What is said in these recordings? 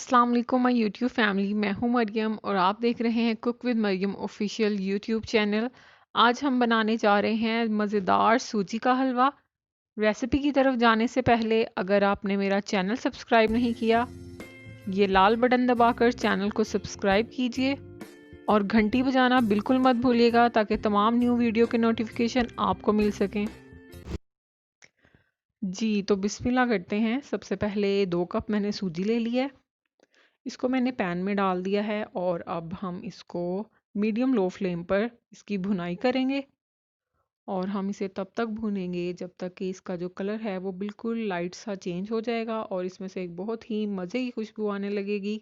अस्सलाम वालेकुम my YouTube family. मैं हूं मरियम और आप देख रहे हैं cook with Mariyam official YouTube channel. आज हम बनाने जा रहे हैं मज़ेदार सूजी का हलवा। रेसिपी की तरफ जाने से पहले अगर आपने मेरा चैनल सब्सक्राइब नहीं किया, ये लाल बटन दबाकर चैनल को सब्सक्राइब कीजिए और घंटी बजाना बिल्कुल मत भूलिएगा ताकि तमाम न्यू वीडियो के नोटिफिकेशन आपको मिल सकें। जी तो बिस्मिल्लाह करते हैं। सबसे पहले 2 कप मैंने सूजी ले लिया है। इसको मैंने पैन में डाल दिया है और अब हम इसको मीडियम लो फ्लेम पर इसकी भुनाई करेंगे और हम इसे तब तक भूनेंगे जब तक कि इसका जो कलर है वो बिल्कुल लाइट सा चेंज हो जाएगा और इसमें से एक बहुत ही मज़े की खुशबू आने लगेगी।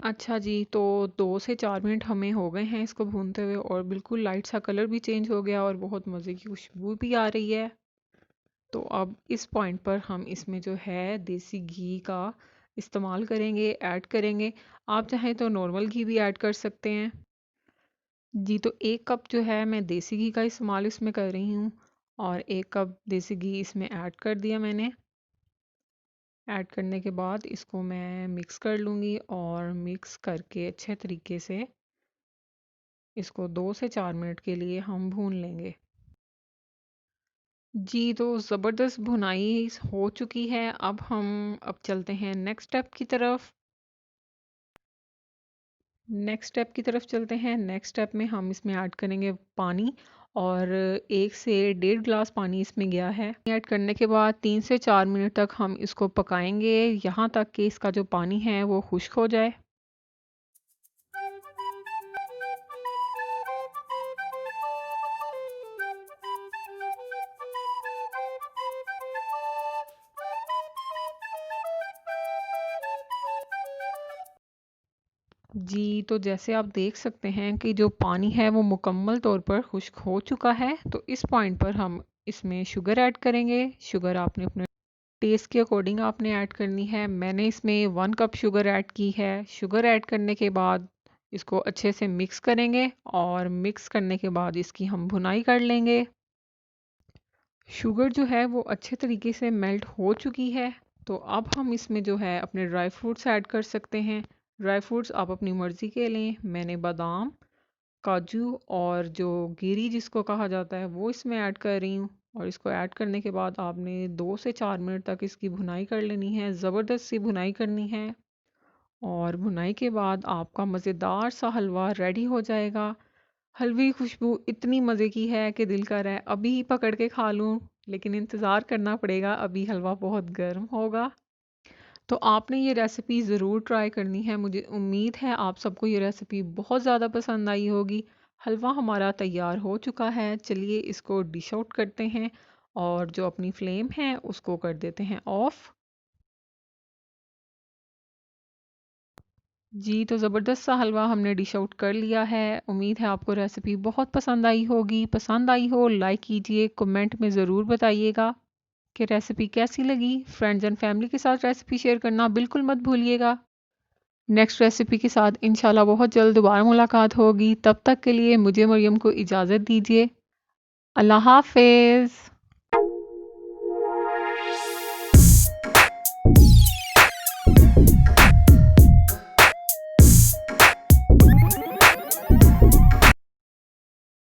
अच्छा जी, तो 2 से 4 मिनट हमें हो गए हैं इसको भूनते हुए और बिल्कुल लाइट सा कलर भी चेंज हो गया और बहुत मज़े की खुशबू भी आ रही है। तो अब इस पॉइंट पर हम इसमें जो है देसी घी का इस्तेमाल करेंगे, ऐड करेंगे। आप चाहें तो नॉर्मल घी भी ऐड कर सकते हैं। जी तो 1 कप जो है मैं देसी घी का इस्तेमाल इसमें कर रही हूँ और 1 कप देसी घी इसमें ऐड कर दिया मैंने। ऐड करने के बाद इसको मैं मिक्स कर लूँगी और मिक्स करके अच्छे तरीके से इसको 2 से 4 मिनट के लिए हम भून लेंगे। जी तो ज़बरदस्त भुनाई हो चुकी है। अब चलते हैं नेक्स्ट स्टेप की तरफ। नेक्स्ट स्टेप में हम इसमें ऐड करेंगे पानी और 1 से 1.5 गिलास पानी इसमें गया है। ऐड करने के बाद 3 से 4 मिनट तक हम इसको पकाएंगे यहाँ तक कि इसका जो पानी है वो खुश्क हो जाए। जी तो जैसे आप देख सकते हैं कि जो पानी है वो मुकम्मल तौर पर खुश्क हो चुका है। तो इस पॉइंट पर हम इसमें शुगर ऐड करेंगे। शुगर आपने अपने टेस्ट के अकॉर्डिंग आपने ऐड करनी है। मैंने इसमें 1 कप शुगर ऐड की है। शुगर ऐड करने के बाद इसको अच्छे से मिक्स करेंगे और मिक्स करने के बाद इसकी हम भुनाई कर लेंगे। शुगर जो है वो अच्छे तरीके से मेल्ट हो चुकी है। तो अब हम इसमें जो है अपने ड्राई फ्रूट्स ऐड कर सकते हैं। ड्राई फ्रूट्स आप अपनी मर्ज़ी के लें। मैंने बादाम, काजू और जो गिरी जिसको कहा जाता है वो इसमें ऐड कर रही हूँ और इसको ऐड करने के बाद आपने 2 से 4 मिनट तक इसकी भुनाई कर लेनी है। ज़बरदस्त सी भुनाई करनी है और भुनाई के बाद आपका मज़ेदार सा हलवा रेडी हो जाएगा। हलवे की खुशबू इतनी मज़े की है कि दिल कर रहा है अभी ही पकड़ के खा लूँ, लेकिन इंतज़ार करना पड़ेगा, अभी हलवा बहुत गर्म होगा। तो आपने ये रेसिपी ज़रूर ट्राई करनी है। मुझे उम्मीद है आप सबको ये रेसिपी बहुत ज़्यादा पसंद आई होगी। हलवा हमारा तैयार हो चुका है। चलिए इसको डिश आउट करते हैं और जो अपनी फ्लेम है उसको कर देते हैं ऑफ़। जी तो ज़बरदस्त सा हलवा हमने डिश आउट कर लिया है। उम्मीद है आपको रेसिपी बहुत पसंद आई होगी। पसंद आई हो लाइक कीजिए, कमेंट में ज़रूर बताइएगा कि रेसिपी कैसी लगी। फ्रेंड्स एंड फैमिली के साथ रेसिपी शेयर करना बिल्कुल मत भूलिएगा। नेक्स्ट रेसिपी के साथ इंशाल्लाह बहुत जल्द दोबारा मुलाकात होगी। तब तक के लिए मुझे मरियम को इजाज़त दीजिए। अल्लाह हाफ़िज़।